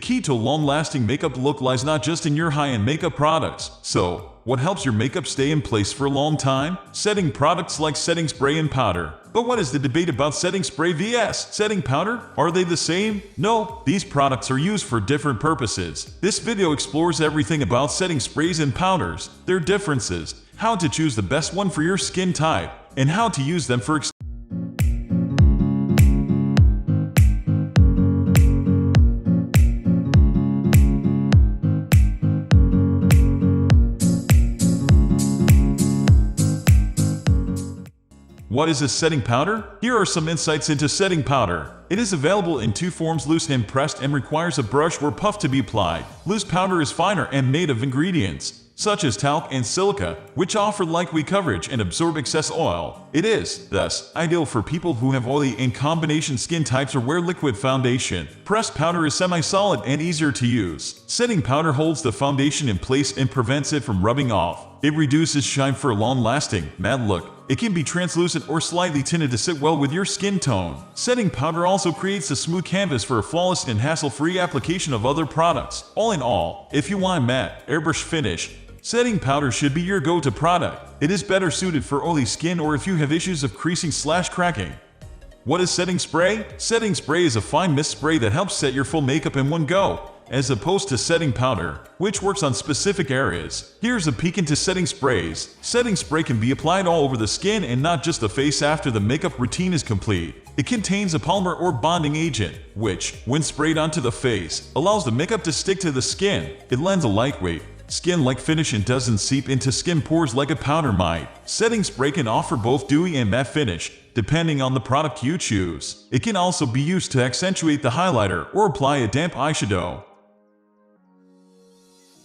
key to long-lasting makeup look lies not just in your high-end makeup products. So, what helps your makeup stay in place for a long time? Setting products like setting spray and powder. But what is the debate about setting spray vs. setting powder? Are they the same? No, these products are used for different purposes. This video explores everything about setting sprays and powders, their differences, how to choose the best one for your skin type, and how to use them for What is a setting powder? Here are some insights into setting powder. It is available in two forms: loose and pressed, and requires a brush or puff to be applied. Loose powder is finer and made of ingredients such as talc and silica, which offer lightweight coverage and absorb excess oil. It is, thus, ideal for people who have oily and combination skin types or wear liquid foundation. Pressed powder is semi-solid and easier to use. Setting powder holds the foundation in place and prevents it from rubbing off. It reduces shine for a long-lasting, matte look. It can be translucent or slightly tinted to sit well with your skin tone. Setting powder also creates a smooth canvas for a flawless and hassle-free application of other products. All in all, if you want a matte, airbrush finish, setting powder should be your go-to product. It is better suited for oily skin or if you have issues of creasing/cracking. What is setting spray? Setting spray is a fine mist spray that helps set your full makeup in one go, as opposed to setting powder, which works on specific areas. Here's a peek into setting sprays. Setting spray can be applied all over the skin and not just the face after the makeup routine is complete. It contains a polymer or bonding agent, which, when sprayed onto the face, allows the makeup to stick to the skin. It lends a lightweight, skin-like finish and doesn't seep into skin pores like a powder might. Setting spray can offer both dewy and matte finish, depending on the product you choose. It can also be used to accentuate the highlighter or apply a damp eyeshadow.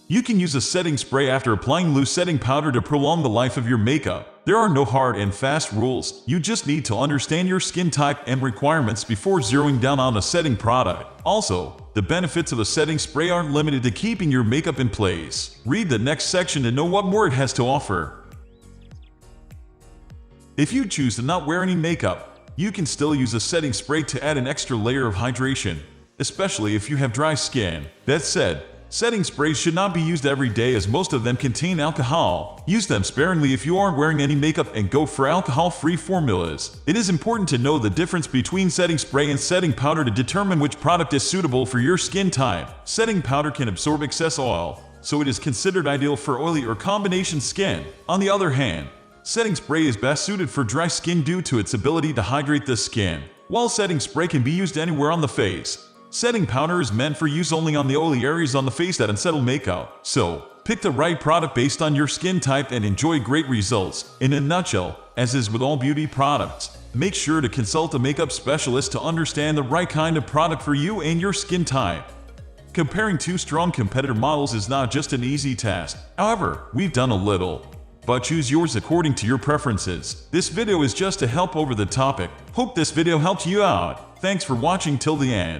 You can use a setting spray after applying loose setting powder to prolong the life of your makeup. There are no hard and fast rules. You just need to understand your skin type and requirements before zeroing down on a setting product. Also, the benefits of a setting spray aren't limited to keeping your makeup in place. Read the next section to know what more it has to offer. If you choose to not wear any makeup, you can still use a setting spray to add an extra layer of hydration, especially if you have dry skin. That said, setting sprays should not be used every day as most of them contain alcohol. Use them sparingly if you aren't wearing any makeup and go for alcohol-free formulas. It is important to know the difference between setting spray and setting powder to determine which product is suitable for your skin type. Setting powder can absorb excess oil, so it is considered ideal for oily or combination skin. On the other hand, setting spray is best suited for dry skin due to its ability to hydrate the skin. While setting spray can be used anywhere on the face, setting powder is meant for use only on the oily areas on the face that unsettle makeup. So, pick the right product based on your skin type and enjoy great results. In a nutshell, as is with all beauty products, make sure to consult a makeup specialist to understand the right kind of product for you and your skin type. Comparing two strong competitor models is not just an easy task. However, we've done a little. But choose yours according to your preferences. This video is just to help over the topic. Hope this video helped you out. Thanks for watching till the end.